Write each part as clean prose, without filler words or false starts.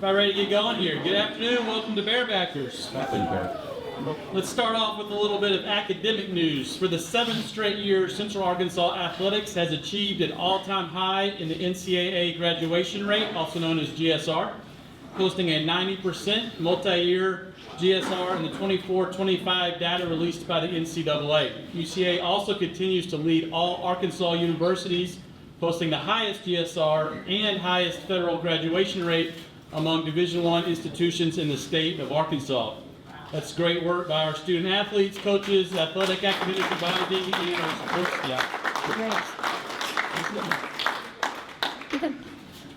About ready to get going here. Good afternoon. Welcome to Bearbackers. Let's start off with a little bit of academic news. For the 7th straight year, Central Arkansas Athletics has achieved an all-time high in the NCAA graduation rate, also known as GSR, posting a 90% multi-year GSR in the 24-25 data released by the NCAA. UCA also continues to lead all Arkansas universities, posting the highest GSR and highest federal graduation rate among Division I institutions in the state of Arkansas. That's great work by our student athletes, coaches, athletic academic advising, and our support staff.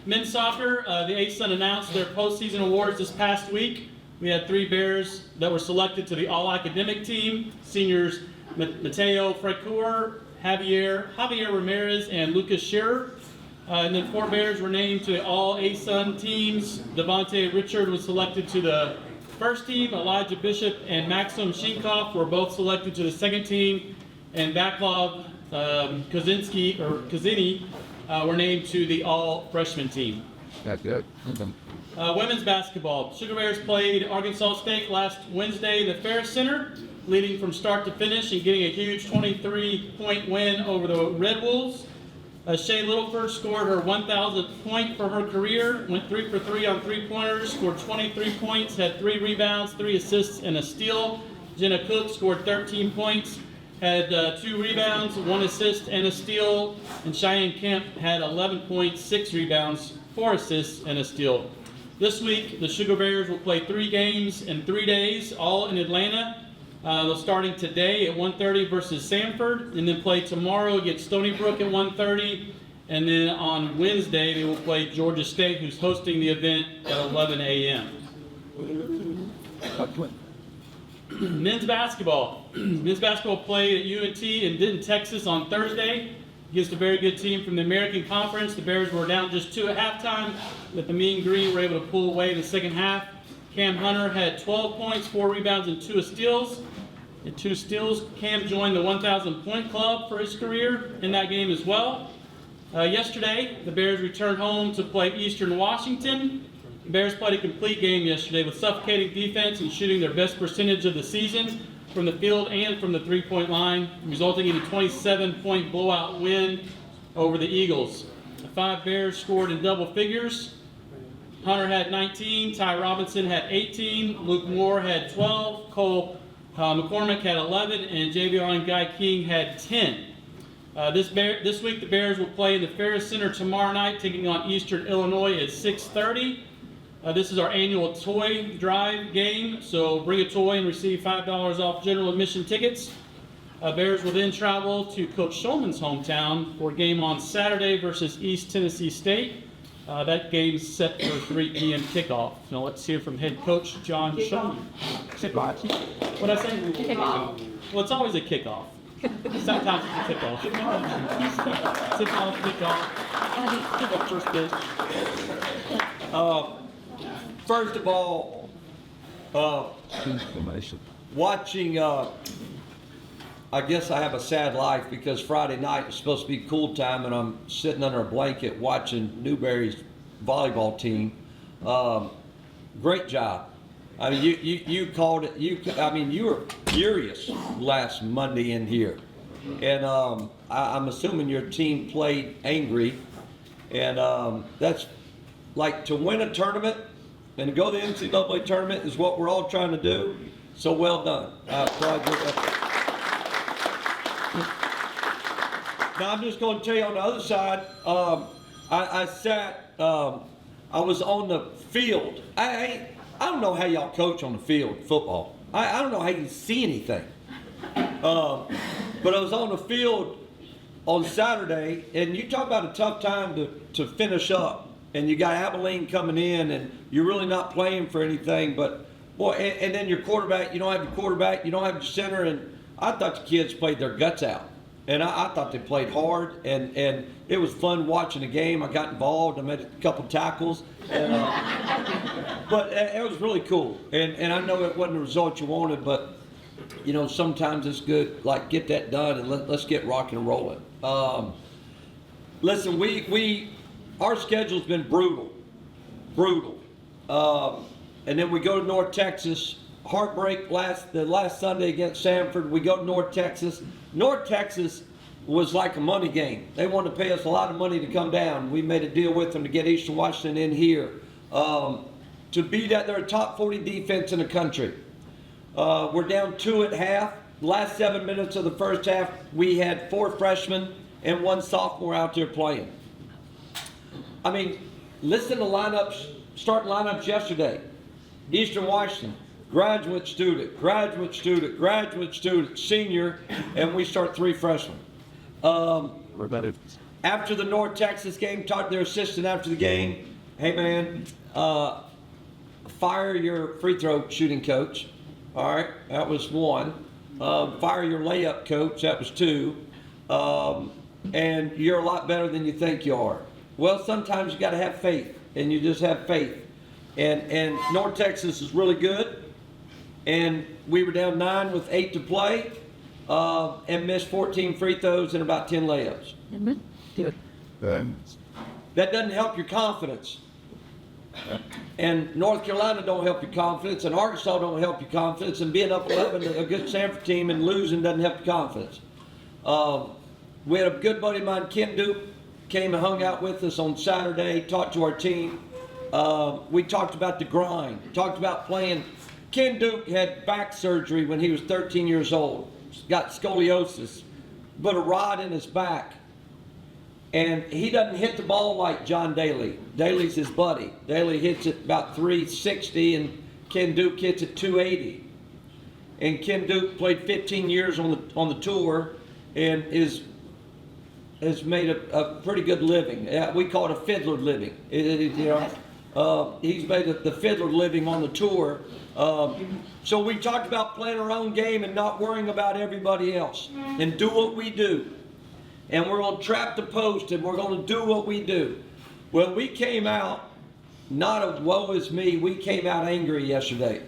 Men's soccer, the ASUN announced their postseason awards this past week. We had 3 Bears that were selected to the all-academic team: seniors Mateo Frecour, Javier Ramirez, and Lucas Scherer. And then 4 Bears were named to all ASUN teams. Devontae Richard was selected to the first team. Elijah Bishop and Maxim Shinkoff were both selected to the second team. And Vaclav Kazini were named to the all-freshman team. That's good. Women's basketball. Sugar Bears played Arkansas State last Wednesday in the Ferris Center, leading from start to finish and getting a huge 23-point win over the Red Wolves. Shay Littleford scored her 1,000th point for her career, went 3 for 3 on three-pointers, scored 23 points, had 3 rebounds, 3 assists, and a steal. Jenna Cook scored 13 points, had 2 rebounds, 1 assist, and a steal. And Cheyenne Kemp had 11 points, 6 rebounds, 4 assists, and a steal. This week, the Sugar Bears will play 3 games in 3 days, all in Atlanta. They're starting today at 1:30 versus Sanford, and then play tomorrow against Stony Brook at 1:30. And then on Wednesday, they will play Georgia State, who's hosting the event at 11 a.m. Men's basketball. Men's basketball played at UNT in Denton, Texas on Thursday against a very good team from the American Conference. The Bears were down just 2 at halftime, but the Mean Green were able to pull away in the second half. Cam Hunter had 12 points, 4 rebounds, and 2 steals. Cam joined the 1,000-point club for his career in that game as well. Yesterday, the Bears returned home to play Eastern Washington. The Bears played a complete game yesterday with suffocating defense and shooting their best percentage of the season from the field and from the three-point line, resulting in a 27-point blowout win over the Eagles. The 5 Bears scored in double figures. Hunter had 19, Ty Robinson had 18, Luke Moore had 12, Cole McCormick had 11, and Javion Guy King had 10. This week the Bears will play in the Ferris Center tomorrow night, taking on Eastern Illinois at 6:30. This is our annual toy drive game, so bring a toy and receive $5 off general admission tickets. Bears will then travel to Coach Shulman's hometown for a game on Saturday versus East Tennessee State. That game's set for 3 p.m. kickoff. Now let's hear from head coach John Shulman. What'd I say? Kickoff. Well, it's always a kickoff. Sometimes it's a kickoff. Kickoff. First pitch. First of all, watching, I guess I have a sad life because Friday night is supposed to be cool time and I'm sitting under a blanket watching Newberry's volleyball team. Great job. I mean, you called it, you were furious last Monday in here. And I'm assuming your team played angry. And that's like to win a tournament and to go to the NCAA tournament is what we're all trying to do. So well done. Now I'm just going to tell you on the other side, I was on the field. I don't know how y'all coach on the field, football. I don't know how you see anything. But I was on the field on Saturday, and you talk about a tough time to finish up, and you got Abilene coming in, and you're really not playing for anything, but boy, and then your quarterback, you don't have your quarterback, you don't have your center, and I thought the kids played their guts out. And I thought they played hard, and it was fun watching the game. I got involved. I made a couple tackles, and, but it was really cool. And I know it wasn't the result you wanted, but you know sometimes it's good. Like get that done, and let's get rocking and rolling. Listen, our schedule's been brutal. And then we go to North Texas. Heartbreak the last Sunday against Sanford. We go to North Texas. North Texas was like a money game. They wanted to pay us a lot of money to come down. We made a deal with them to get Eastern Washington in here. To be that they're a top 40 defense in the country. We're down 2 at half. Last 7 minutes of the first half, we had 4 freshmen and 1 sophomore out there playing. I mean, listen to lineups, starting lineups yesterday. Eastern Washington, graduate student, graduate student, graduate student, senior, and we start 3 freshmen. After the North Texas game, talked to their assistant after the game. Hey man, fire your free throw shooting coach. All right, that was 1. Fire your layup coach, that was 2. And you're a lot better than you think you are. Well, sometimes you got to have faith, and you just have faith. And North Texas is really good. And we were down 9 with 8 to play, and missed 14 free throws and about 10 layups. That doesn't help your confidence. And North Carolina don't help your confidence, and Arkansas don't help your confidence, and being up 11 to a good Sanford team and losing doesn't help your confidence. We had a good buddy of mine, Ken Duke, came and hung out with us on Saturday, talked to our team. We talked about the grind, talked about playing. Ken Duke had back surgery when he was 13 years old, got scoliosis, put a rod in his back. And he doesn't hit the ball like John Daly. Daly's his buddy. Daly hits it about 360 and Ken Duke hits it 280. And Ken Duke played 15 years on the tour and has made a pretty good living. We call it a fiddler living. He's made the fiddler living on the tour. So we talked about playing our own game and not worrying about everybody else and do what we do. And we're going to trap the post and we're going to do what we do. Well, we came out, not a woe is me, we came out angry yesterday.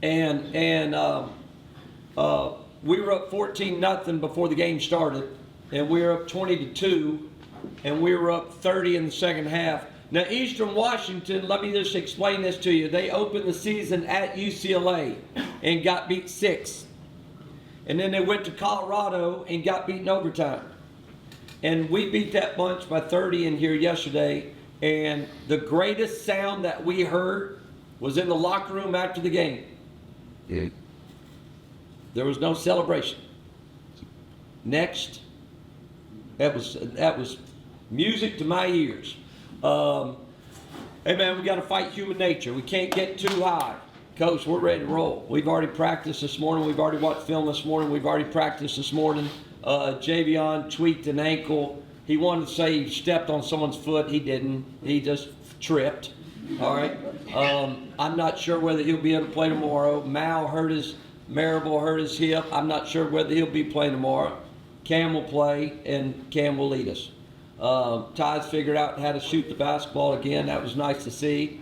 And we were up 14-0 before the game started. And we were up 20-2. And we were up 30 in the second half. Now, Eastern Washington, let me just explain this to you. They opened the season at UCLA and got beat 6. And then they went to Colorado and got beaten overtime. And we beat that bunch by 30 in here yesterday. And the greatest sound that we heard was in the locker room after the game. Yeah. There was no celebration. Next. That was music to my ears. Hey man, we got to fight human nature. We can't get too high. Coach, we're ready to roll. We've already practiced this morning. We've already watched film this morning. We've already practiced this morning. Javion tweaked an ankle. He wanted to say he stepped on someone's foot. He didn't. He just tripped. All right. I'm not sure whether he'll be able to play tomorrow. Marable hurt his hip. I'm not sure whether he'll be playing tomorrow. Cam will play, and Cam will lead us. Ty's figured out how to shoot the basketball again. That was nice to see.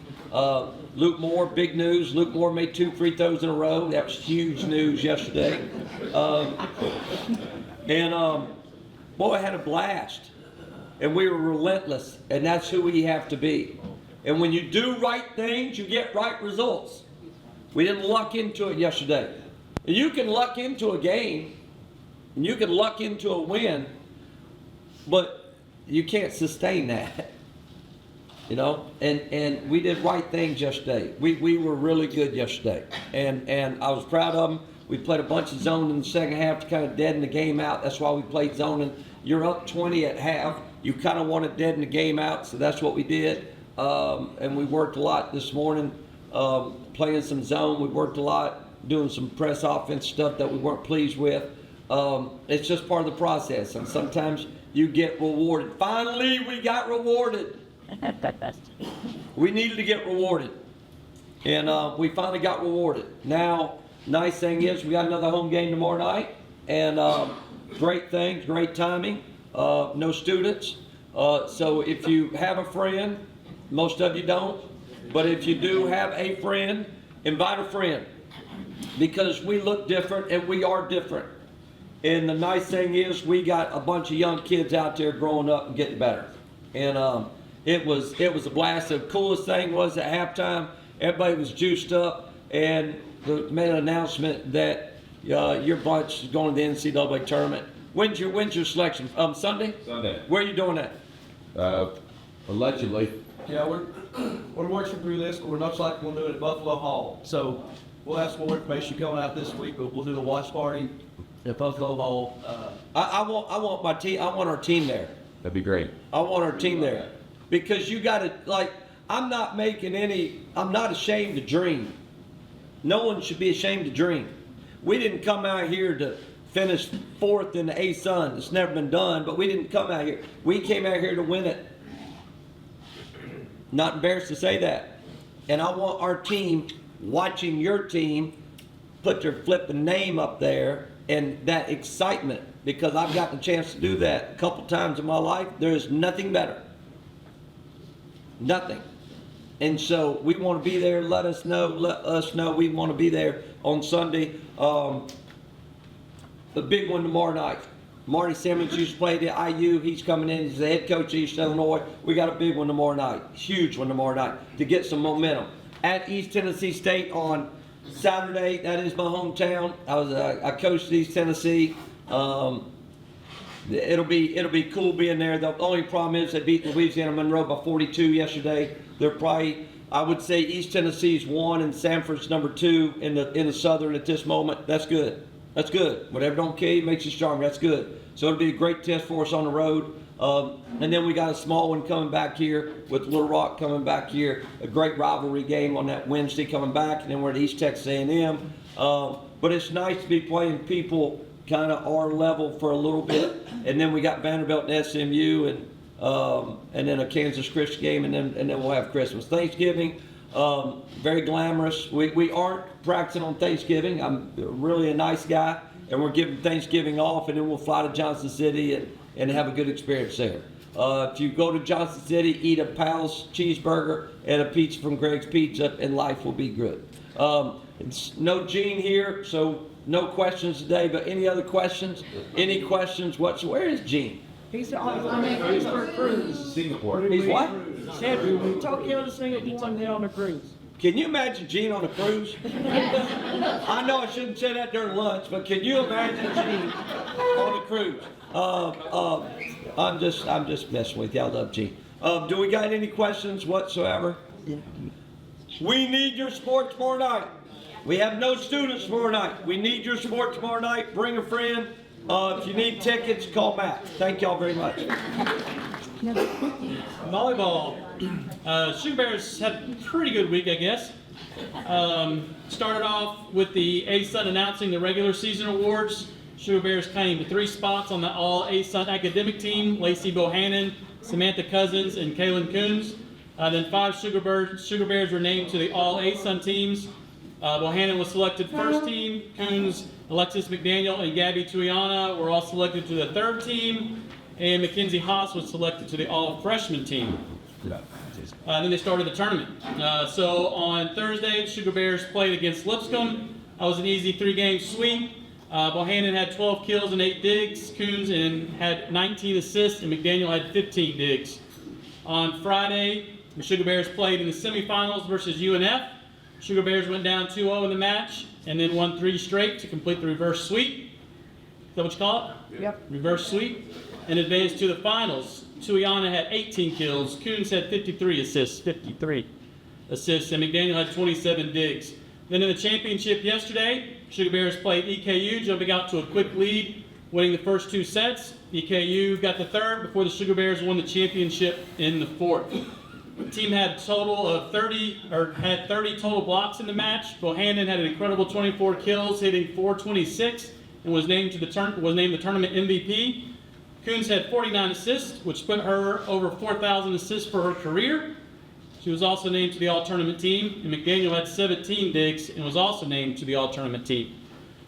Luke Moore, big news. Luke Moore made 2 free throws in a row. That was huge news yesterday. Boy, I had a blast. And we were relentless, and that's who we have to be. And when you do right things, you get right results. We didn't luck into it yesterday. You can luck into a game, and you can luck into a win, but you can't sustain that. You know, and we did right things yesterday. We were really good yesterday, and I was proud of them. We played a bunch of zone in the second half to kind of deaden the game out. That's why we played zone. And you're up 20 at half. You kind of want to deaden the game out, so that's what we did. And we worked a lot this morning, playing some zone. We worked a lot, doing some press offense stuff that we weren't pleased with. It's just part of the process, and sometimes you get rewarded. Finally, we got rewarded. We needed to get rewarded, and we finally got rewarded. Now, nice thing is we got another home game tomorrow night, and great things, great timing. No students, so if you have a friend, most of you don't, but if you do have a friend, invite a friend, because we look different and we are different. And the nice thing is we got a bunch of young kids out there growing up and getting better. And It was a blast. The coolest thing was at halftime, everybody was juiced up, and they made an announcement that your bunch is going to the NCAA tournament. When's your selection? Sunday? Sunday. Where are you doing that? Allegedly. Yeah, we're working through this, but we're much like we'll do it at Buffalo Hall. So we'll have some more information coming out this week, but we'll do a watch party at Buffalo Hall. I want my team. I want our team there. That'd be great. I want our team there, because you got to, like, I'm not ashamed to dream. No one should be ashamed to dream. We didn't come out here to finish 4th in the A-Sun. It's never been done, but we didn't come out here. We came out here to win it. Not embarrassed to say that. And I want our team, watching your team, put their flipping name up there, and that excitement, because I've gotten a chance to do that a couple times in my life. There is nothing better. Nothing. And so we want to be there. Let us know we want to be there on Sunday. The big one tomorrow night. Marty Simmons used to play at IU. He's coming in. He's the head coach of East Illinois. We got a big one tomorrow night. Huge one tomorrow night to get some momentum. At East Tennessee State on Saturday. That is my hometown. I coached East Tennessee. It'll be cool being there. The only problem is they beat Louisiana Monroe by 42 yesterday. They're probably, I would say, East Tennessee's 1 and Sanford's number 2 in the Southern at this moment. That's good. That's good. Whatever don't kill you makes you stronger. That's good. So it'll be a great test for us on the road. And then we got a small one coming back here with Little Rock coming back here. A great rivalry game on that Wednesday coming back. And then we're at East Texas A&M. But it's nice to be playing people kind of our level for a little bit. And then we got Vanderbilt and SMU, and then a Kansas Christian game, and then we'll have Christmas. Thanksgiving, very glamorous. We aren't practicing on Thanksgiving. I'm really a nice guy, and we're giving Thanksgiving off, and then we'll fly to Johnson City and have a good experience there. If you go to Johnson City, eat a Pal's cheeseburger and a pizza from Greg's Pizza, and life will be good. It's no Gene here, so no questions today, but any other questions? Any questions whatsoever? Where is Gene? He's for a cruise. Singapore. He's what? Said from Tokyo to Singapore and then on a cruise. Can you imagine Gene on a cruise? I know I shouldn't say that during lunch, but can you imagine Gene on a cruise? I'm just messing with you. I love Gene. Do we got any questions whatsoever? We need your support tomorrow night. We have no students tomorrow night. We need your support tomorrow night. Bring a friend. If you need tickets, call Matt. Thank y'all very much. Volleyball. Sugar Bears had a pretty good week, I guess. Started off with the A-Sun announcing the regular season awards. Sugar Bears claimed 3 spots on the all A-Sun academic team: Lacey Bohannon, Samantha Cousins, and Kaylin Coons. Then 5 Sugar Bears were named to the all A-Sun teams. Bohannon was selected first team. Coons, Alexis McDaniel, and Gabby Tuiana were all selected to the 3rd team. And Mackenzie Haas was selected to the all freshman team. Then they started the tournament. So on Thursday, Sugar Bears played against Lipscomb. That was an easy 3-game sweep. Bohannon had 12 kills and 8 digs. Coons had 19 assists, and McDaniel had 15 digs. On Friday, the Sugar Bears played in the semifinals versus UNF. Sugar Bears went down 2-0 in the match and then won 3 straight to complete the reverse sweep. Is that what you call it? Yep. Reverse sweep. And advanced to the finals. Tuiana had 18 kills. Coons had 53 assists, and McDaniel had 27 digs. Then in the championship yesterday, Sugar Bears played EKU, jumping out to a quick lead, winning the first 2 sets. EKU got the 3rd before the Sugar Bears won the championship in the 4th. The team had a total of 30 total blocks in the match. Bohannon had an incredible 24 kills, hitting .426, and was named the tournament MVP. Coons had 49 assists, which put her over 4,000 assists for her career. She was also named to the all-tournament team, and McDaniel had 17 digs and was also named to the all-tournament team.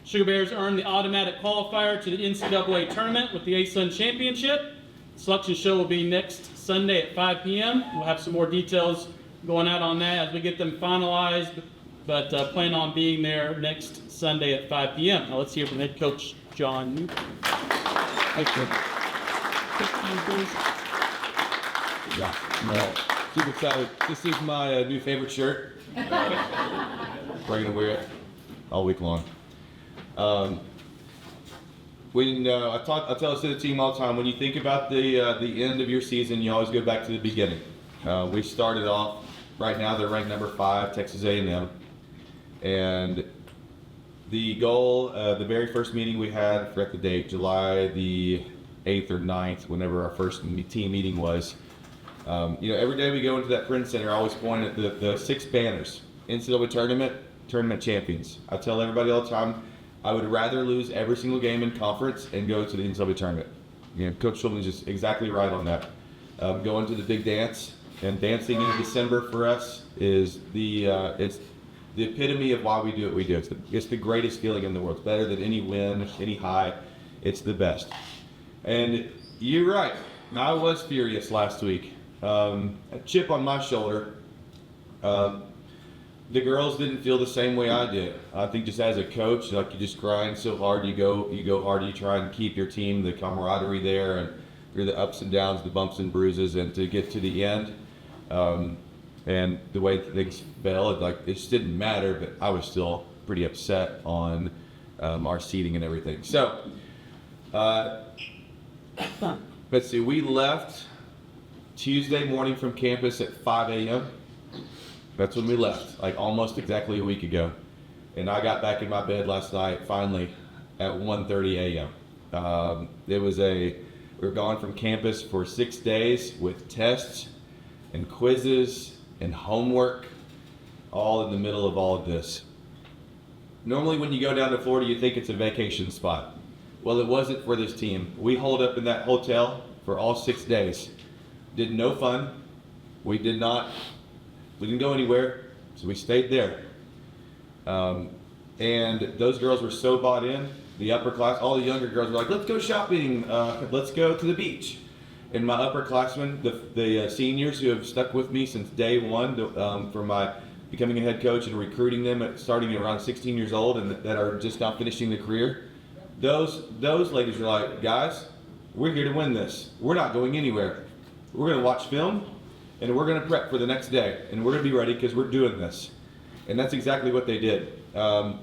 Sugar Bears earned the automatic qualifier to the NCAA tournament with the A-Sun Championship. The selection show will be next Sunday at 5 p.m. We'll have some more details going out on that as we get them finalized, but plan on being there next Sunday at 5 p.m. Now let's hear from head coach John Newberry. Thank you. Yeah. Super excited. This is my new favorite shirt. We're gonna wear it all week long. I tell this to the team all the time. When you think about the end of your season, you always go back to the beginning. We started off. Right now, they're ranked number 5, Texas A&M, and the goal, the very first meeting we had, I forget the date, July the 8th or 9th, whenever our first team meeting was. Every day we go into that print center, I always point at the 6 banners. NCAA tournament champions. I tell everybody all the time, I would rather lose every single game in conference and go to the NCAA tournament. Coach Shulman is just exactly right on that. Going to the big dance, and dancing in December for us is it's the epitome of why we do what we do. It's the greatest feeling in the world. It's better than any win, any high. It's the best. And you're right. I was furious last week. A chip on my shoulder. The girls didn't feel the same way I did. I think just as a coach, like you just grind so hard, you go hard, you try and keep your team, the camaraderie there, and through the ups and downs, the bumps and bruises, and to get to the end. And the way things fell, it just didn't matter, but I was still pretty upset on our seating and everything. So, let's see, we left Tuesday morning from campus at 5 a.m. That's when we left, almost exactly a week ago. And I got back in my bed last night, finally, at 1:30 a.m. We were gone from campus for 6 days with tests and quizzes and homework, all in the middle of all of this. Normally when you go down to Florida, you think it's a vacation spot. Well, it wasn't for this team. We holed up in that hotel for all 6 days. Did no fun. We didn't go anywhere, so we stayed there. And those girls were so bought in. The upper class, all the younger girls were like, let's go shopping, let's go to the beach. And my upperclassmen, the seniors who have stuck with me since day one for my becoming a head coach and recruiting them starting at around 16 years old and that are just now finishing the career, those ladies were like, guys, we're here to win this. We're not going anywhere. We're going to watch film and we're going to prep for the next day and we're going to be ready because we're doing this. And that's exactly what they did. I'm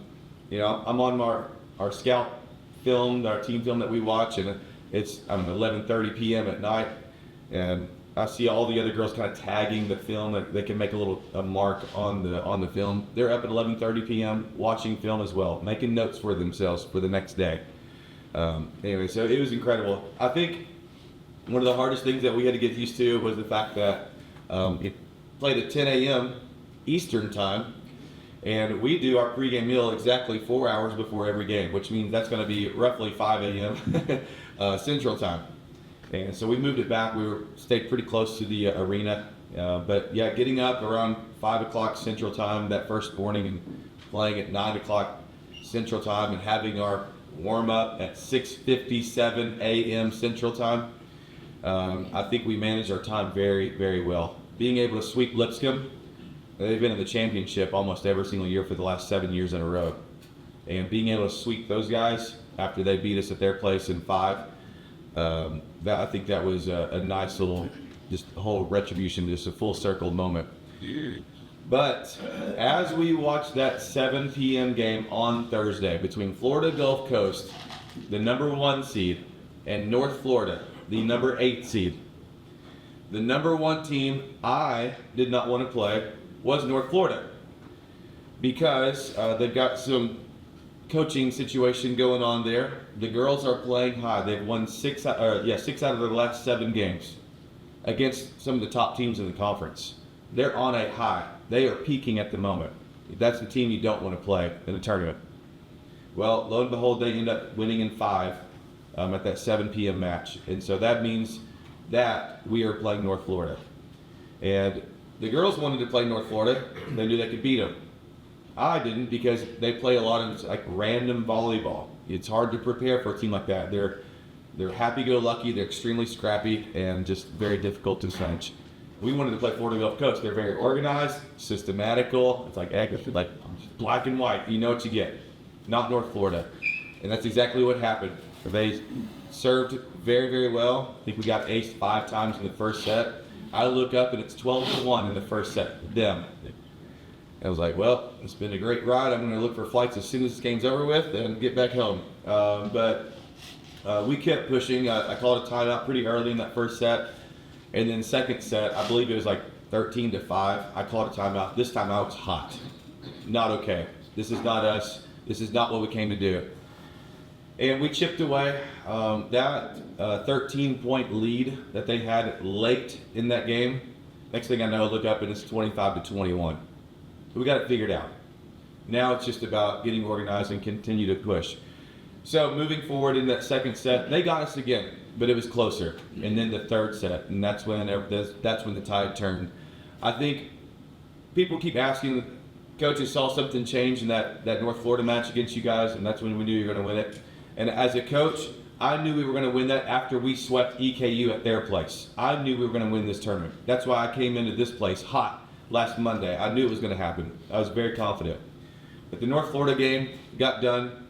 on our scout film, our team film that we watch, and it's 11:30 p.m. at night, and I see all the other girls kind of tagging the film that they can make a mark on the film. They're up at 11:30 p.m. watching film as well, making notes for themselves for the next day. Anyway, so it was incredible. I think one of the hardest things that we had to get used to was the fact that it played at 10 a.m. Eastern time. And we do our pregame meal exactly 4 hours before every game, which means that's going to be roughly 5 a.m. Central time. And so we moved it back. We stayed pretty close to the arena. But yeah, getting up around 5 o'clock Central time that first morning and playing at 9 o'clock Central time and having our warm up at 6:57 a.m. Central time. I think we managed our time very, very well. Being able to sweep Lipscomb. They've been in the championship almost every single year for the last 7 years in a row. And being able to sweep those guys after they beat us at their place in 5, I think that was a nice little, just a whole retribution, just a full circle moment. But as we watched that 7 p.m. game on Thursday between Florida Gulf Coast, the number 1 seed, and North Florida, the number 8 seed, the number 1 team I did not want to play was North Florida because they've got some coaching situation going on there. The girls are playing high. They've won 6 out of their last 7 games against some of the top teams in the conference. They're on a high. They are peaking at the moment. That's the team you don't want to play in the tournament. Well, lo and behold, they end up winning in 5 at that 7 p.m. match. And so that means that we are playing North Florida. And the girls wanted to play North Florida. They knew they could beat them. I didn't because they play a lot of random volleyball. It's hard to prepare for a team like that. They're happy-go-lucky. They're extremely scrappy and just very difficult to manage. We wanted to play Florida Gulf Coast. They're very organized, systematical. It's like black and white. You know what you get. Not North Florida. And that's exactly what happened. They served very, very well. I think we got aced 5 times in the first set. I look up and it's 12-1 in the first set, them. I was like, well, it's been a great ride. I'm going to look for flights as soon as this game's over with and get back home. But we kept pushing. I called a timeout pretty early in that first set. And then second set, I believe it was like 13-5. I called a timeout. This time I was hot. Not okay. This is not us. This is not what we came to do. And we chipped away. That 13-point lead that they had late in that game, next thing I know, I look up and it's 25-21. We got it figured out. Now it's just about getting organized and continue to push. So moving forward in that second set, they got us again, but it was closer. And then the third set, and that's when the tide turned. I think people keep asking, coaches saw something change in that North Florida match against you guys, and that's when we knew you were going to win it. And as a coach, I knew we were going to win that after we swept EKU at their place. I knew we were going to win this tournament. That's why I came into this place hot last Monday. I knew it was going to happen. I was very confident. But the North Florida game got done.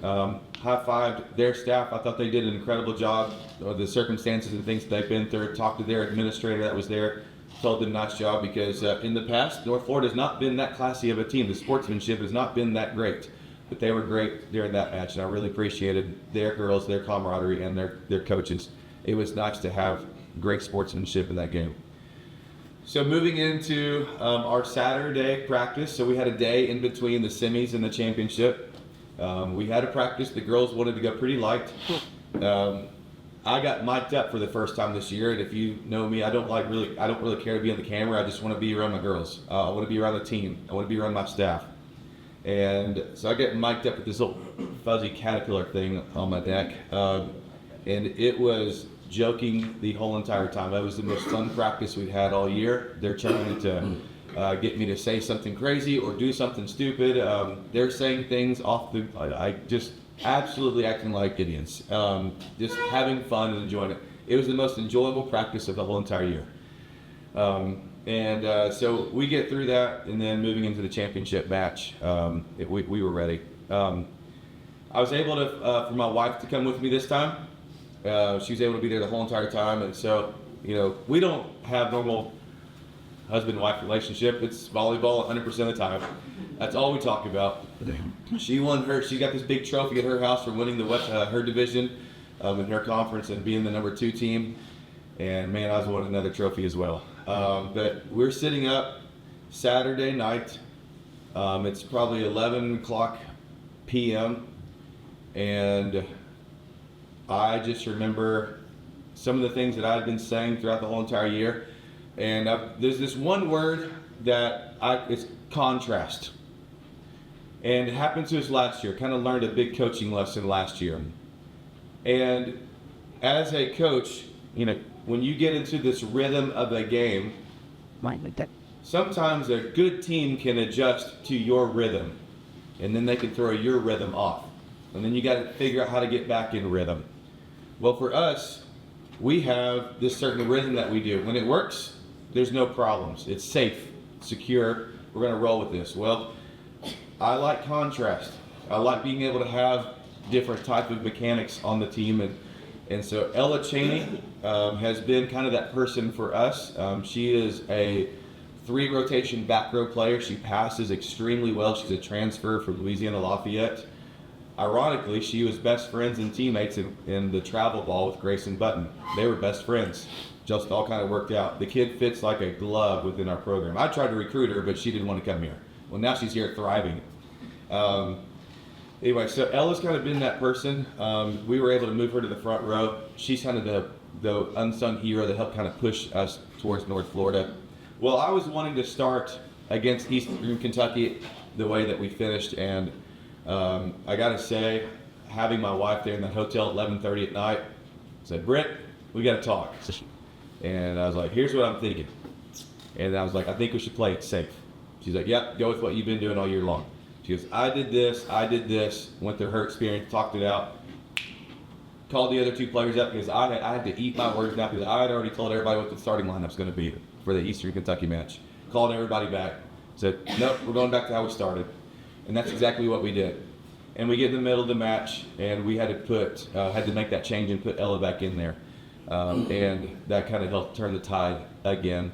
High-fived their staff. I thought they did an incredible job of the circumstances and things that they've been through. Talked to their administrator that was there. Told them a nice job because in the past, North Florida has not been that classy of a team. The sportsmanship has not been that great. But they were great during that match, and I really appreciated their girls, their camaraderie, and their coaches. It was nice to have great sportsmanship in that game. So moving into our Saturday practice, so we had a day in between the semis and the championship. We had a practice. The girls wanted to go pretty light. I got mic'd up for the first time this year, and if you know me, I don't really care to be on the camera. I just want to be around my girls. I want to be around the team. I want to be around my staff. And so I get mic'd up with this little fuzzy caterpillar thing on my neck, and it was joking the whole entire time. That was the most fun practice we'd had all year. They're trying to get me to say something crazy or do something stupid. They're saying things I just absolutely acting like idiots. Just having fun and enjoying it. It was the most enjoyable practice of the whole entire year. So we get through that, and then moving into the championship match, we were ready. I was able to, for my wife to come with me this time. She was able to be there the whole entire time, and so, we don't have normal husband-wife relationship. It's volleyball 100% of the time. That's all we talk about. She got this big trophy at her house for winning her division in her conference and being the number 2 team. And man, I was wanting another trophy as well. But we're sitting up Saturday night. It's probably 11 o'clock p.m. And I just remember some of the things that I've been saying throughout the whole entire year. And there's this one word that it's contrast. And it happened to us last year. Kind of learned a big coaching lesson last year. And as a coach, when you get into this rhythm of a game, sometimes a good team can adjust to your rhythm, and then they can throw your rhythm off. And then you got to figure out how to get back in rhythm. Well, for us, we have this certain rhythm that we do. When it works, there's no problems. It's safe, secure. We're going to roll with this. Well, I like contrast. I like being able to have different type of mechanics on the team, and so Ella Cheney has been kind of that person for us. She is a 3-rotation back row player. She passes extremely well. She's a transfer from Louisiana Lafayette. Ironically, she was best friends and teammates in the travel ball with Grayson Button. They were best friends. Just all kind of worked out. The kid fits like a glove within our program. I tried to recruit her, but she didn't want to come here. Well, now she's here thriving. Anyway, so Ella's kind of been that person. We were able to move her to the front row. She's kind of the unsung hero that helped kind of push us towards North Florida. Well, I was wanting to start against Eastern Kentucky the way that we finished, and I got to say, having my wife there in the hotel at 11:30 at night, I said, Britt, we got to talk. And I was like, here's what I'm thinking. And I was like, I think we should play it safe. She's like, yep, go with what you've been doing all year long. She goes, I did this, went through her experience, talked it out, called the other 2 players up because I had to eat my words now because I had already told everybody what the starting lineup's going to be for the Eastern Kentucky match. Called everybody back, said, nope, we're going back to how we started. And that's exactly what we did. And we get in the middle of the match, and we had to make that change and put Ella back in there. and that kind of helped turn the tide again.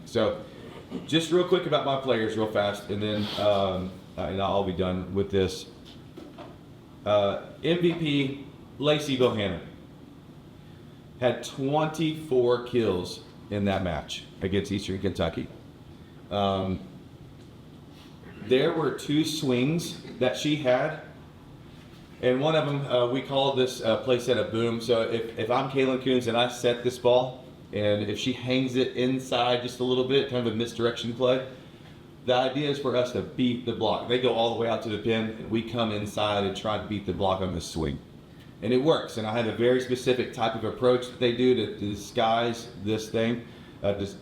So just real quick about my players real fast, and then and I'll be done with this. MVP Lacey Bohannon had 24 kills in that match against Eastern Kentucky. There were 2 swings that she had, and one of them, we call this play set a boom. So if I'm Kaylin Coons and I set this ball, and if she hangs it inside just a little bit, kind of a misdirection play, the idea is for us to beat the block. They go all the way out to the pin, and we come inside and try to beat the block on this swing. And it works, and I have a very specific type of approach that they do to disguise this thing,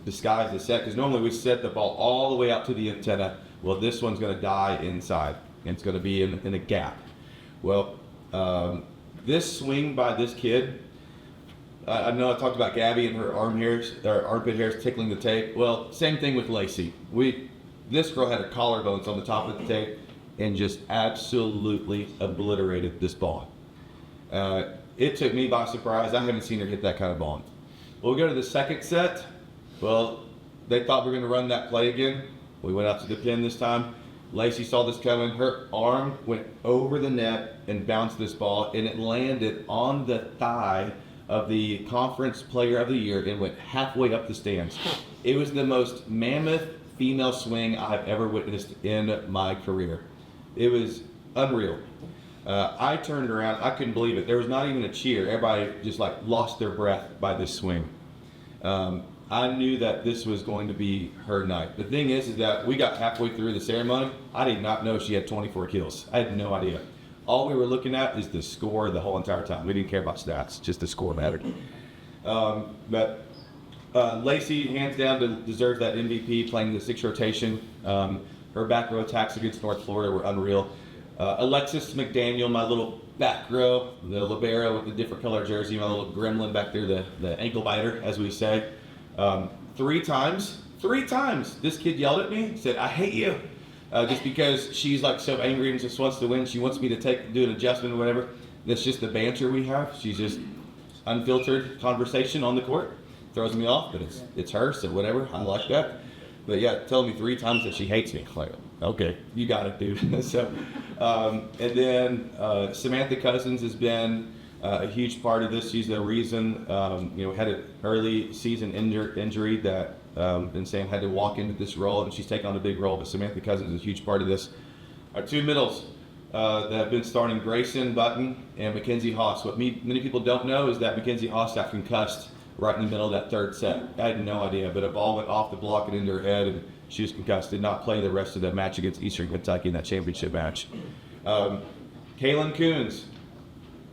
disguise the set, because normally we set the ball all the way out to the antenna. Well, this one's going to die inside, and it's going to be in a gap. Well, this swing by this kid, I know I talked about Gabby and her armpit hairs tickling the tape. Well, same thing with Lacey. This girl had her collarbones on the top of the tape and just absolutely obliterated this ball. It took me by surprise. I haven't seen her hit that kind of ball. Well, we go to the second set. Well, they thought we were going to run that play again. We went out to the pin this time. Lacey saw this coming. Her arm went over the net and bounced this ball, and it landed on the thigh of the Conference Player of the Year and went halfway up the stands. It was the most mammoth female swing I've ever witnessed in my career. It was unreal. I turned around, I couldn't believe it. There was not even a cheer. Everybody just like lost their breath by this swing. I knew that this was going to be her night. The thing is that we got halfway through the ceremony. I did not know she had 24 kills. I had no idea. All we were looking at is the score the whole entire time. We didn't care about stats, just the score mattered. But Lacey, hands down, deserves that MVP, playing the 6th rotation. Her back row attacks against North Florida were unreal. Alexis McDaniel, my little back row, the libero with the different color jersey, my little gremlin back there, the ankle biter, as we say. 3 times, this kid yelled at me, said, "I hate you," just because she's like so angry and just wants to win. She wants me to do an adjustment or whatever. That's just the banter we have. She's just unfiltered conversation on the court. Throws me off, but it's her, so whatever. I like that. But yeah, telling me 3 times that she hates me. Like, okay, you got it, dude. So, and then Samantha Cousins has been a huge part of this. She's the reason, had an early season injury that Sam had to walk into this role, and she's taken on a big role. But Samantha Cousins is a huge part of this. Our 2 middles that have been starting, Grayson Button and Mackenzie Haas. What many people don't know is that Mackenzie Haas got concussed right in the middle of that 3rd set. I had no idea, but a ball went off the block and into her head, and she was concussed. Did not play the rest of the match against Eastern Kentucky in that championship match. Kaylin Coons,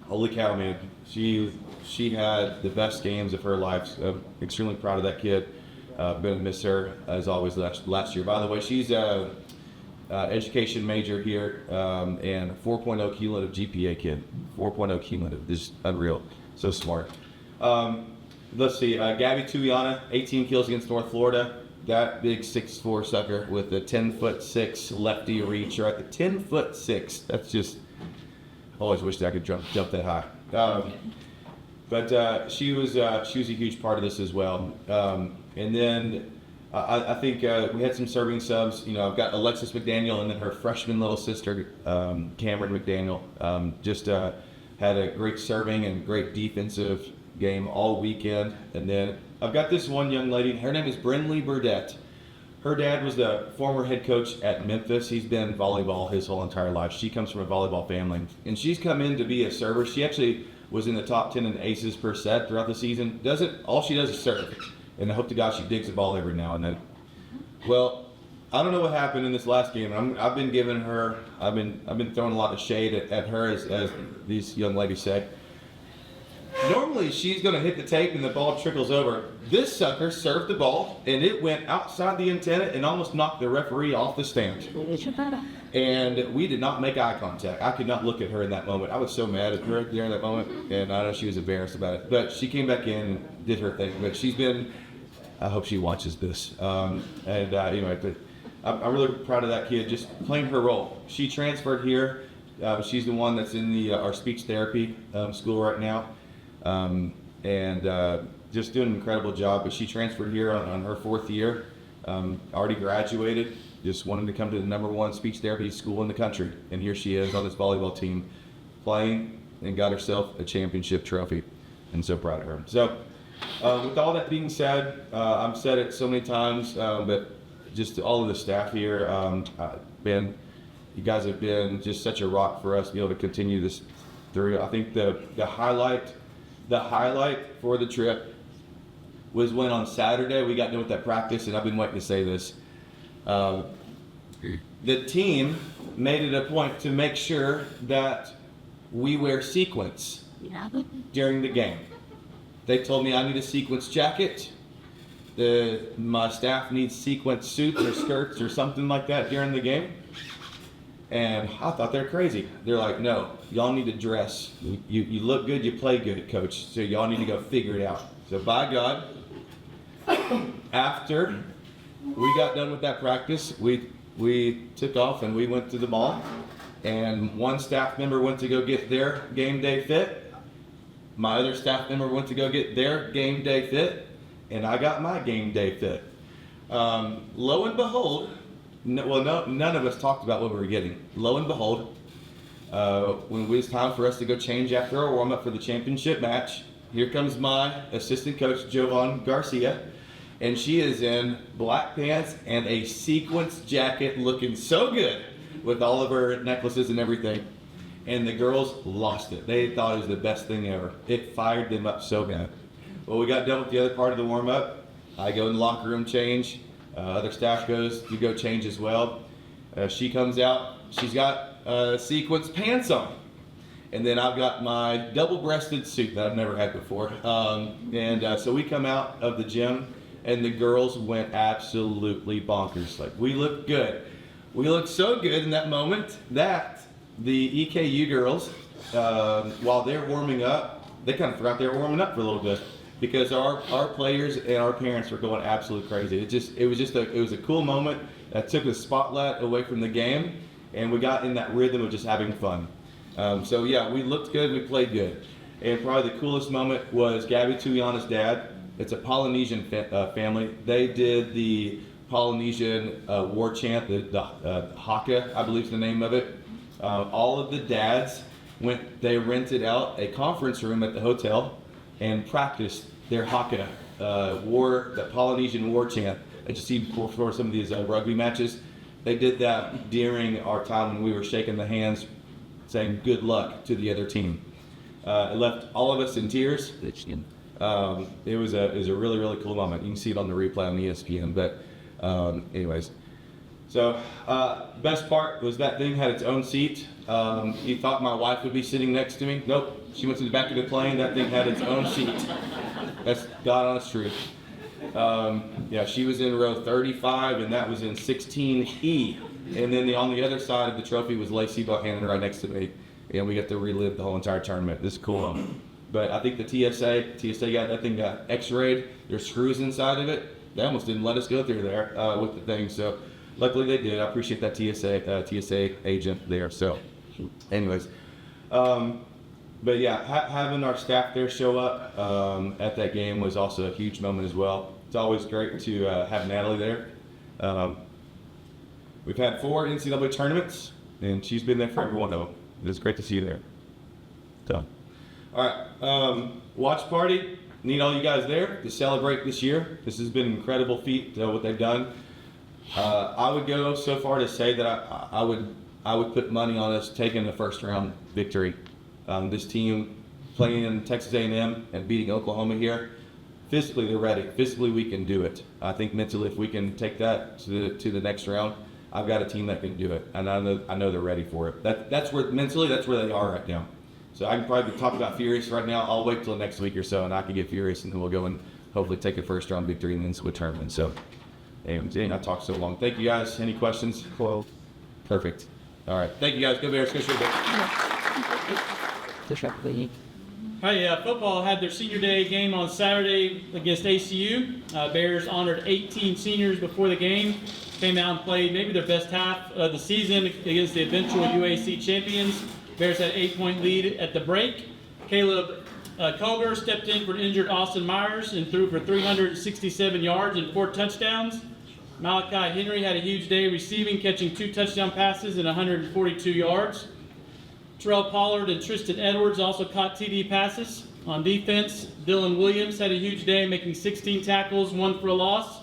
holy cow, man. She had the best games of her life. I'm extremely proud of that kid. Gonna miss her as always last year. By the way, she's a education major here, and 4.0 cumulative GPA kid. 4.0 cumulative, just unreal. So smart. Let's see, Gabby Tuyana, 18 kills against North Florida. That big 6'4" sucker with a 10'6" lefty reach, right? The 10'6". That's just, I always wished I could jump that high. But she was a huge part of this as well. And then I think we had some serving subs. I've got Alexis McDaniel and then her freshman little sister, Cameron McDaniel. Just had a great serving and great defensive game all weekend. And then I've got this one young lady. Her name is Brinley Burdett. Her dad was the former head coach at Memphis. He's been volleyball his whole entire life. She comes from a volleyball family, and she's come in to be a server. She actually was in the top 10 in aces per set throughout the season. All she does is serve, and I hope to God she digs the ball every now and then. Well, I don't know what happened in this last game. I've been throwing a lot of shade at her, as these young ladies say. Normally, she's going to hit the tape and the ball trickles over. This sucker served the ball, and it went outside the antenna and almost knocked the referee off the stand. And we did not make eye contact. I could not look at her in that moment. I was so mad at her during that moment, and I know she was embarrassed about it. But she came back in and did her thing. But I hope she watches this. Anyway, but I'm really proud of that kid, just playing her role. She transferred here. She's the one that's in our speech therapy school right now. and just doing an incredible job. But she transferred here on her 4th year, already graduated, just wanted to come to the #1 speech therapy school in the country. And here she is on this volleyball team playing and got herself a championship trophy. And so proud of her. So with all that being said, I've said it so many times, but just to all of the staff here, Ben, you guys have been just such a rock for us to be able to continue this through. I think the highlight for the trip was when on Saturday we got done with that practice, and I've been waiting to say this. The team made it a point to make sure that we wear sequins during the game. They told me I need a sequins jacket. My staff needs sequins suits or skirts or something like that during the game. And I thought they're crazy. They're like, no, y'all need to dress. You look good, you play good, coach. So y'all need to go figure it out. So by God, after we got done with that practice, we took off and we went to the mall. And one staff member went to go get their game day fit. My other staff member went to go get their game day fit. And I got my game day fit. Lo and behold, none of us talked about what we were getting. Lo and behold, when it was time for us to go change after our warm-up for the championship match, here comes my assistant coach, Jovan Garcia, and she is in black pants and a sequins jacket looking so good with all of her necklaces and everything. And the girls lost it. They thought it was the best thing ever. It fired them up so bad. Well, we got done with the other part of the warm-up. I go in the locker room change. Other staff goes to go change as well. She comes out. She's got sequins pants on. And then I've got my double-breasted suit that I've never had before. So we come out of the gym, and the girls went absolutely bonkers. Like, we looked good. We looked so good in that moment that the EKU girls, while they're warming up, they kind of forgot they were warming up for a little bit, because our players and our parents were going absolutely crazy. It was a cool moment that took the spotlight away from the game, and we got in that rhythm of just having fun. So yeah, we looked good, we played good. And probably the coolest moment was Gabby Tuyana's dad. It's a Polynesian family. They did the Polynesian war chant, the haka, I believe is the name of it. All of the dads they rented out a conference room at the hotel and practiced their haka, the Polynesian war chant that you see before some of these rugby matches. They did that during our time when we were shaking the hands, saying good luck to the other team. It left all of us in tears. It was a really, really cool moment. You can see it on the replay on ESPN. But anyways, so best part was that thing had its own seat. You thought my wife would be sitting next to me. Nope. She went to the back of the plane. That thing had its own seat. That's God honest truth. Yeah, she was in row 35, and that was in 16E. And then on the other side of the trophy was Lacey Bohannon right next to me. And we got to relive the whole entire tournament. This is cool. But I think the TSA got that thing got x-rayed. There's screws inside of it. They almost didn't let us go through there with the thing. So luckily they did. I appreciate that TSA agent there. So anyways, but yeah, having our staff there show up at that game was also a huge moment as well. It's always great to have Natalie there. We've had 4 NCAA tournaments, and she's been there for every one of them. It's great to see you there. So, all right, watch party. Need all you guys there to celebrate this year. This has been an incredible feat, what they've done. I would go so far to say that I would put money on us taking the first round victory. This team playing in Texas A&M and beating Oklahoma here, physically they're ready. Physically we can do it. I think mentally if we can take that to the next round, I've got a team that can do it, and I know they're ready for it. That's where mentally that's where they are right now. So I can probably talk about Furious right now. I'll wait till next week or so, and I can get Furious, and then we'll go and hopefully take a first round victory and then into a tournament. So, I talked so long. Thank you guys. Any questions? Hello. Perfect. All right. Thank you guys. Go Bears. Go straight Hi, football had their senior day game on Saturday against ACU. Bears honored 18 seniors before the game. Came out and played maybe their best half of the season against the eventual UAC champions. Bears had an 8-point lead at the break. Caleb Koger stepped in for injured Austin Myers and threw for 367 yards and 4 touchdowns. Malachi Henry had a huge day receiving, catching 2 touchdown passes and 142 yards. Terrell Pollard and Tristan Edwards also caught TD passes. On defense, Dylan Williams had a huge day, making 16 tackles, 1 for a loss.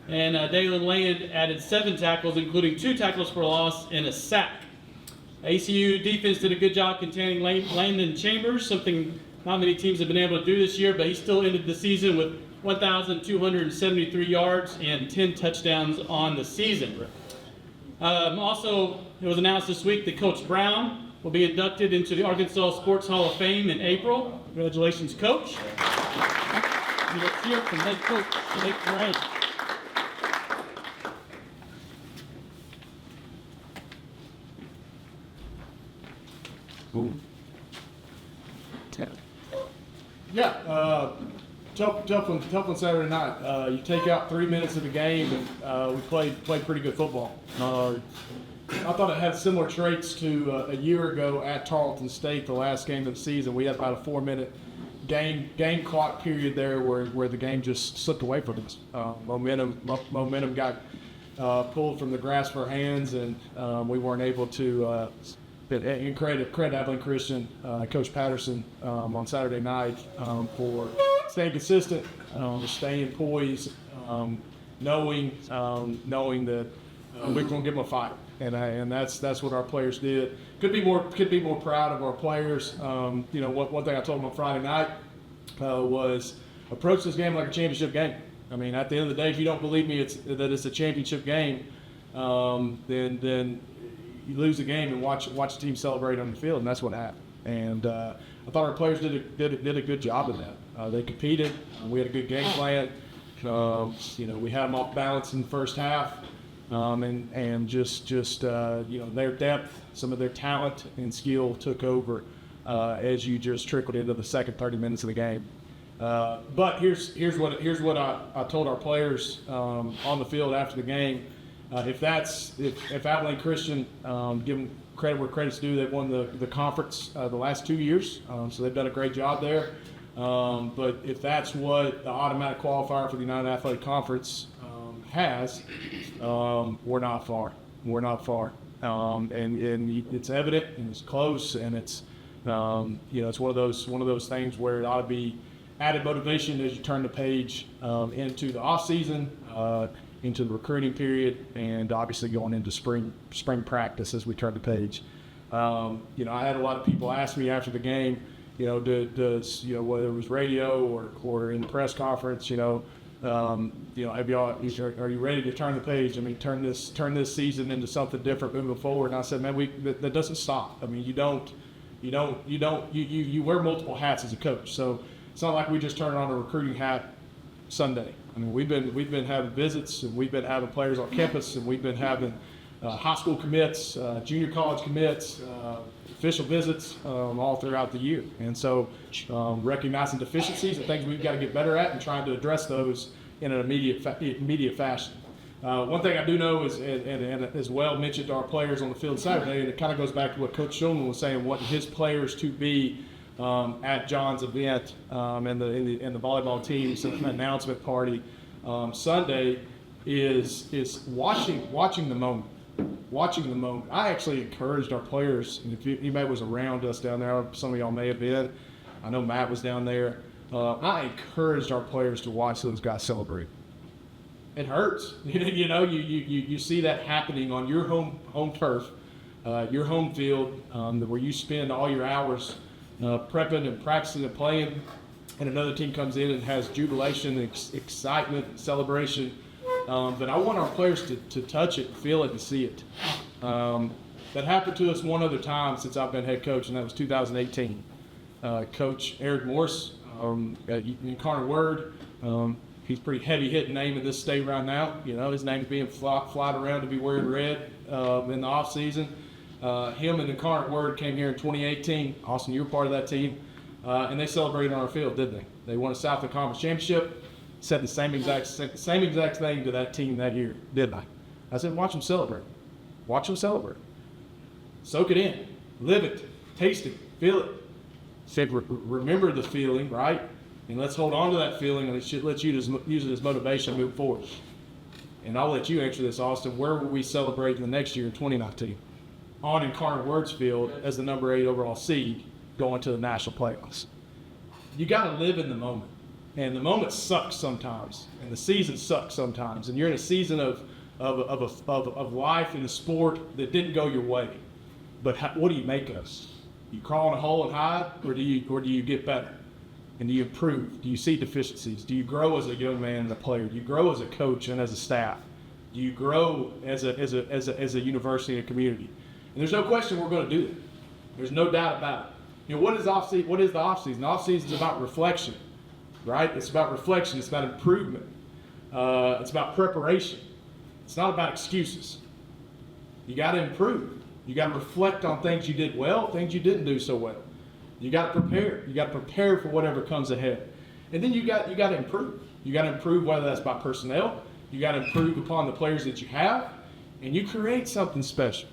And Dalen Land added 7 tackles, including 2 tackles for a loss and a sack. ACU defense did a good job containing Landon Chambers, something not many teams have been able to do this year, but he still ended the season with 1,273 yards and 10 touchdowns on the season. Also, it was announced this week that Coach Brown will be inducted into the Arkansas Sports Hall of Fame in April. Congratulations, Coach. Let's hear from head coach Blake Grant. Yeah, tough one Saturday night. You take out 3 minutes of the game, and we played pretty good football. I thought it had similar traits to a year ago at Tarleton State, the last game of the season. We had about a 4-minute game clock period there where the game just slipped away from us. Momentum got pulled from the grasp of our hands, and we weren't able to. Credit Abilene Christian, Coach Patterson on Saturday night for staying consistent, staying poised, knowing that we're going to give them a fight, and that's what our players did. Could be more proud of our players. One thing I told them on Friday night was approach this game like a championship game. I mean, at the end of the day, if you don't believe me that it's a championship game, then you lose the game and watch the team celebrate on the field, and that's what happened. And I thought our players did a good job of that. They competed. We had a good game plan. We had them off balance in the first half, and just their depth, some of their talent and skill took over as you just trickled into the second 30 minutes of the game. But here's what I told our players on the field after the game. If Abilene Christian, give them credit where credit's due, they've won the conference the last 2 years, so they've done a great job there. But if that's what the automatic qualifier for the United Athletic Conference has, we're not far. We're not far, and it's evident and it's close, and it's it's one of those things where it ought to be added motivation as you turn the page into the off season. Into the recruiting period, and obviously going into spring practice as we turn the page. I had a lot of people ask me after the game, does whether it was radio or in the press conference, have y'all, are you ready to turn the page? I mean, turn this season into something different moving forward. And I said, man, that doesn't stop. I mean, you wear multiple hats as a coach, so it's not like we just turn on a recruiting hat Sunday. I mean, we've been having visits, and we've been having players on campus, and we've been having high school commits, junior college commits, official visits all throughout the year. And so recognizing deficiencies and things we've got to get better at and trying to address those in an immediate fashion. One thing I do know is, and as well mentioned to our players on the field Saturday, and it kind of goes back to what Coach Shulman was saying, what his players to be at John's event and the volleyball team's announcement party Sunday is watching the moment. Watching the moment. I actually encouraged our players, and if anybody was around us down there, some of y'all may have been. I know Matt was down there. I encouraged our players to watch those guys celebrate. It hurts. You see that happening on your home turf, your home field, where you spend all your hours prepping and practicing and playing, and another team comes in and has jubilation, excitement, celebration. But I want our players to touch it, feel it, and see it. That happened to us one other time since I've been head coach, and that was 2018. Coach Eric Morse, and Connor Word, he's a pretty heavy-hitting name in this state right now. His name's being flied around to be wearing red in the off-season. Him and Connor Word came here in 2018. Austin, you were part of that team. And they celebrated on our field, didn't they? They won a Southland Conference Championship. Said the same exact thing to that team that year, didn't I? I said, watch them celebrate. Watch them celebrate. Soak it in. Live it. Taste it. Feel it. Said, remember the feeling, right? And let's hold on to that feeling, and let's use it as motivation to move forward. And I'll let you answer this, Austin. Where will we celebrate in the next year in 2019? On in Carter-Words Field as the number 8 overall seed going to the national playoffs. You got to live in the moment. And the moment sucks sometimes, and the season sucks sometimes, and you're in a season of life in the sport that didn't go your way. But what do you make of it? You crawl in a hole and hide, or do you get better? And do you improve? Do you see deficiencies? Do you grow as a young man and a player? Do you grow as a coach and as a staff? Do you grow as a university and a community? And there's no question we're going to do that. There's no doubt about it. You know, what is the offseason? The offseason is about reflection, right? It's about reflection. It's about improvement. It's about preparation. It's not about excuses. You got to improve. You got to reflect on things you did well, things you didn't do so well. You got to prepare. You got to prepare for whatever comes ahead. And then you got to improve. You got to improve whether that's by personnel. You got to improve upon the players that you have, and you create something special.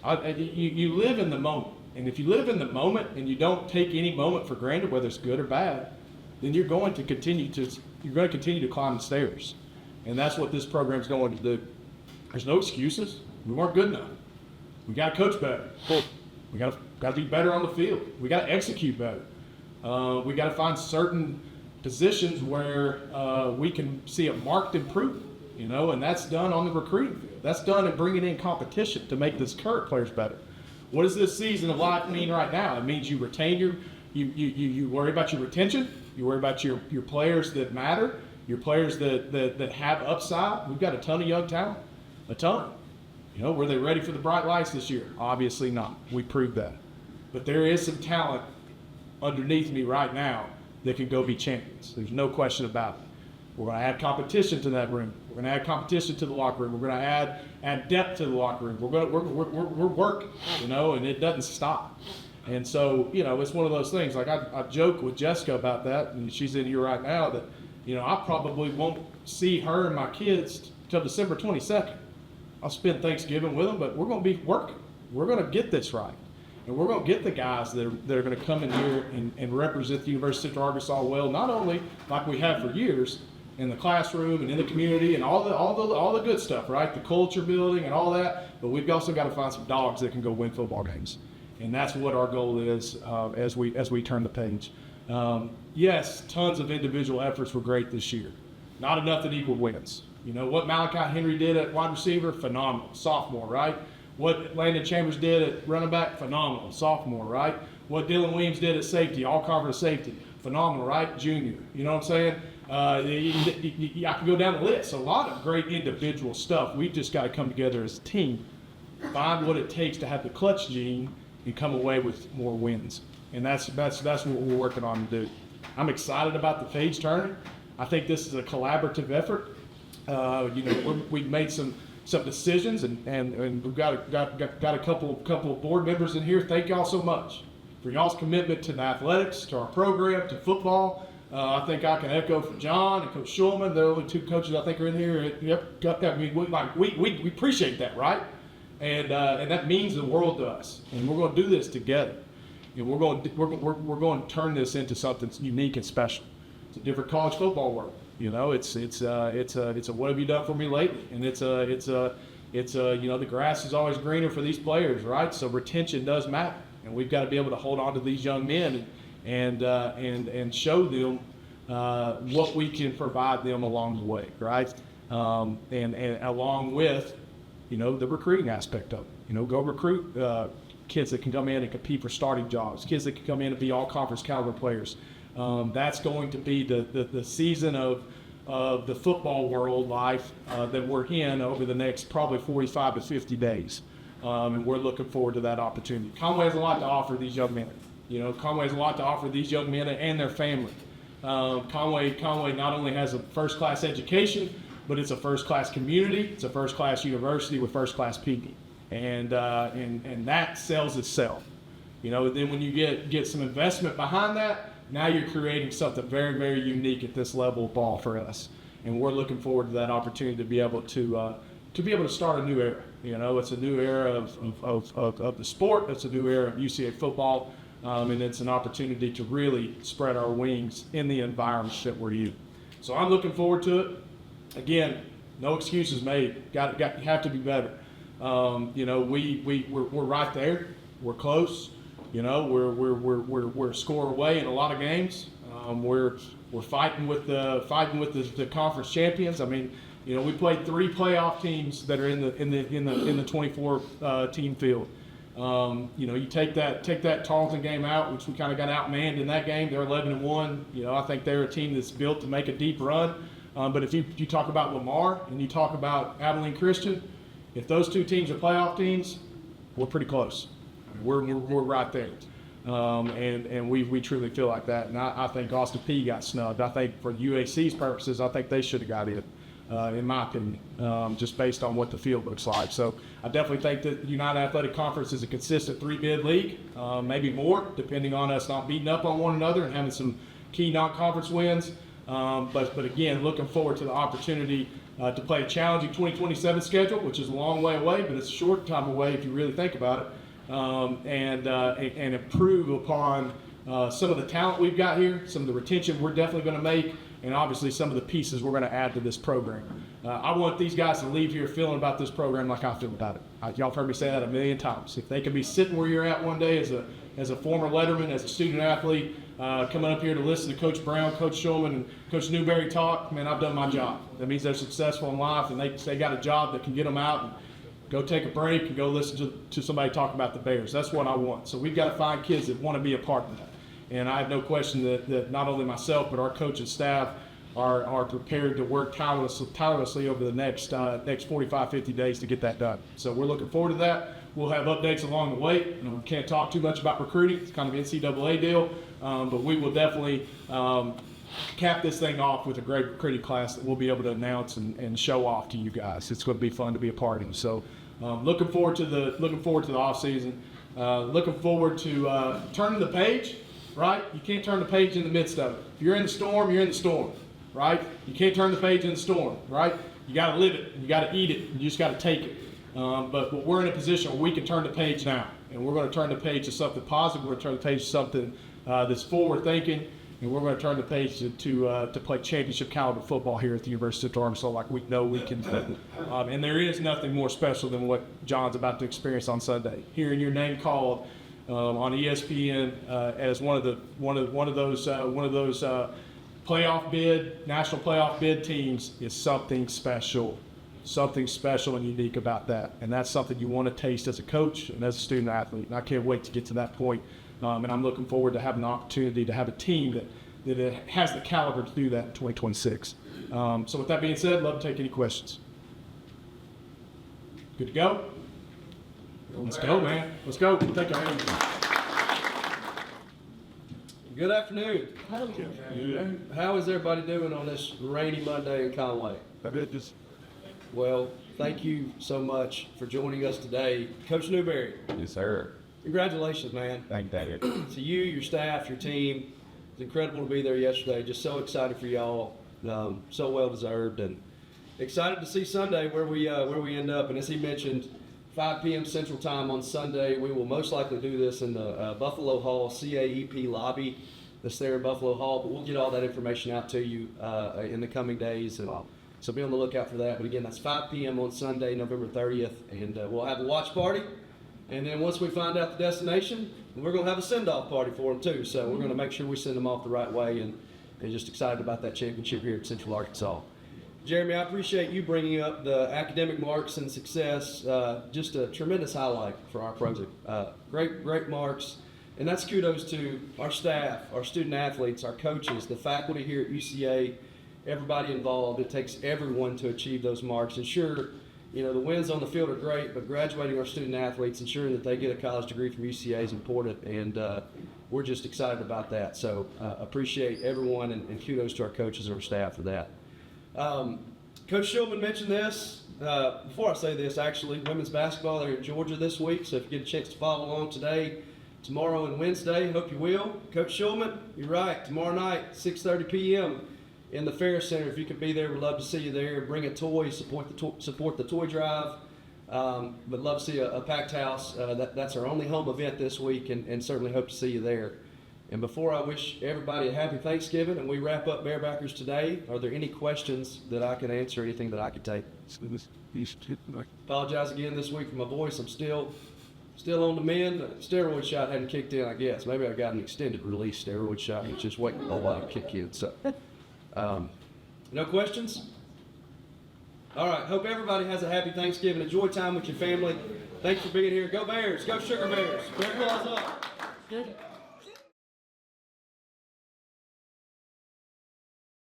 You live in the moment. And if you live in the moment and you don't take any moment for granted, whether it's good or bad, then you're going to continue to climb the stairs. And that's what this program's going to do. There's no excuses. We weren't good enough. We got to coach better. We got to be better on the field. We got to execute better. We got to find certain positions where we can see a marked improvement, you know, and that's done on the recruiting field. That's done in bringing in competition to make this current players better. What does this season of life mean right now? It means you retain you worry about your retention. You worry about your players that matter, your players that have upside. We've got a ton of young talent, a ton. You know, were they ready for the bright lights this year? Obviously not. We proved that. But there is some talent underneath me right now that can go be champions. There's no question about it. We're going to add competition to that room. We're going to add competition to the locker room. We're going to add depth to the locker room. We're working, you know, and it doesn't stop. And so, you know, it's one of those things. Like I joke with Jessica about that, and she's in here right now, that, you know, I probably won't see her and my kids till December 22nd. I'll spend Thanksgiving with them, but we're going to be working. We're going to get this right. And we're going to get the guys that are going to come in here and represent the University of Central Arkansas well, not only like we have for years in the classroom and in the community and all the good stuff, right? The culture building and all that, but we've also got to find some dogs that can go win football games. And that's what our goal is as we turn the page. Yes, tons of individual efforts were great this year. Not enough that equal wins. You know, what Malachi Henry did at wide receiver, phenomenal, sophomore, right? What Landon Chambers did at running back, phenomenal, sophomore, right? What Dylan Williams did at safety, all-conference safety, phenomenal, right? Junior, you know what I'm saying? I can go down the list. A lot of great individual stuff. We've just got to come together as a team, find what it takes to have the clutch gene, and come away with more wins. And that's what we're working on to do. I'm excited about the page turn. I think this is a collaborative effort. You know, we've made some decisions, and we've got a couple of board members in here. Thank y'all so much for y'all's commitment to the athletics, to our program, to football. I think I can echo from John and Coach Shulman. They're the only two coaches I think are in here. Yep, I mean, we appreciate that, right? And that means the world to us. And we're going to do this together. And we're going to turn this into something unique and special. It's a different college football world. You know, it's a what have you done for me lately? And it's you know, the grass is always greener for these players, right? So retention does matter, and we've got to be able to hold on to these young men and show them what we can provide them along the way, right? And along with, you know, the recruiting aspect of it. You know, go recruit kids that can come in and compete for starting jobs, kids that can come in and be all conference caliber players. That's going to be the season of the football world life that we're in over the next probably 45 to 50 days. And we're looking forward to that opportunity. Conway has a lot to offer these young men. You know, Conway has a lot to offer these young men and their family. Conway not only has a first-class education, but it's a first-class community. It's a first-class university with first-class people. And that sells itself. You know, then when you get some investment behind that, now you're creating something very, very unique at this level of ball for us, and we're looking forward to that opportunity to be able to start a new era. You know, it's a new era of the sport. It's a new era of UCA football, and it's an opportunity to really spread our wings in the environment that we're in. So I'm looking forward to it. Again, no excuses made. Have to be better. You know, we're right there. We're close. You know, we're a score away in a lot of games. We're fighting with the conference champions. I mean, you know, we played 3 playoff teams that are in the 24 team field. You know, you take that Tarleton game out, which we kind of got outmanned in that game. They're 11-1. You know, I think they're a team that's built to make a deep run. But if you talk about Lamar and you talk about Abilene Christian, if those 2 teams are playoff teams, we're pretty close. We're right there. And we truly feel like that. And I think Austin P got snubbed. I think for UAC's purposes, I think they should have got it, in my opinion, just based on what the field looks like. So I definitely think that the United Athletic Conference is a consistent 3-bid league, maybe more, depending on us not beating up on one another and having some key non-conference wins. But again, looking forward to the opportunity to play a challenging 2027 schedule, which is a long way away, but it's a short time away if you really think about it, and improve upon some of the talent we've got here, some of the retention we're definitely going to make, and obviously some of the pieces we're going to add to this program. I want these guys to leave here feeling about this program like I feel about it. Y'all have heard me say that a million times. If they can be sitting where you're at one day as a former letterman, as a student athlete, coming up here to listen to Coach Brown, Coach Shulman, and Coach Newberry talk, man, I've done my job. That means they're successful in life, and they got a job that can get them out and go take a break and go listen to somebody talk about the Bears. That's what I want. So we've got to find kids that want to be a part of that. And I have no question that not only myself, but our coaching staff are prepared to work tirelessly over the next 45, 50 days to get that done. So we're looking forward to that. We'll have updates along the way. We can't talk too much about recruiting. It's kind of an NCAA deal. But we will definitely cap this thing off with a great recruiting class that we'll be able to announce and show off to you guys. It's going to be fun to be a part of. So looking forward to the off season. Looking forward to turning the page. Right? You can't turn the page in the midst of it. If you're in the storm, you're in the storm. Right? You can't turn the page in the storm. Right? You got to live it. You got to eat it. You just got to take it. But we're in a position where we can turn the page now, and we're going to turn the page to something positive. We're going to turn the page to something that's forward thinking, and we're going to turn the page to play championship caliber football here at the University of Arkansas like we know we can do. And there is nothing more special than what John's about to experience on Sunday. Hearing your name called on ESPN as one of those national playoff bid teams is something special. Something special and unique about that. And that's something you want to taste as a coach and as a student athlete. And I can't wait to get to that point. And I'm looking forward to having an opportunity to have a team that has the caliber to do that in 2026. So with that being said, love to take any questions. Good to go? Let's go, man. Let's go. Take care. Good afternoon. How is everybody doing on this rainy Monday in Conway? Well, thank you so much for joining us today. Coach Newberry, Yes, sir. congratulations, man. Thank you. To you, your staff, your team. It's incredible to be there yesterday. Just so excited for y'all. So well deserved, and excited to see Sunday where we end up. And as he mentioned, 5 p.m. Central Time on Sunday. We will most likely do this in the Buffalo Hall CAEP lobby that's there in Buffalo Hall. But we'll get all that information out to you in the coming days. And so be on the lookout for that. But again, that's 5 p.m. on Sunday, November 30th. And we'll have a watch party. And then once we find out the destination, we're going to have a send-off party for them too. So we're going to make sure we send them off the right way, and just excited about that championship here at Central Arkansas. Jeremy, I appreciate you bringing up the academic marks and success. Just a tremendous highlight for our program. Great marks. And that's kudos to our staff, our student athletes, our coaches, the faculty here at UCA, everybody involved. It takes everyone to achieve those marks. And sure, the wins on the field are great, but graduating our student athletes, ensuring that they get a college degree from UCA is important, and we're just excited about that. So appreciate everyone, and kudos to our coaches and our staff for that. Coach Shulman mentioned this. Before I say this, actually, women's basketball, they're in Georgia this week, so if you get a chance to follow along today, tomorrow, and Wednesday, hope you will. Coach Shulman, you're right, tomorrow night, 6:30 p.m. in the Fair Center. If you could be there, we'd love to see you there. Bring a toy, support the toy drive. But love to see a packed house. That's our only home event this week, and certainly hope to see you there. And before I wish everybody a happy Thanksgiving and we wrap up Barebackers today, are there any questions that I can answer, anything that I could take? Apologize again this week for my voice. I'm still on the mend. The steroid shot hadn't kicked in, I guess. Maybe I got an extended release steroid shot. It's just waiting a while to kick in. So, no questions? All right. Hope everybody has a happy Thanksgiving. Enjoy time with your family. Thanks for being here. Go Bears. Go Sugar Bears. Bear claws up.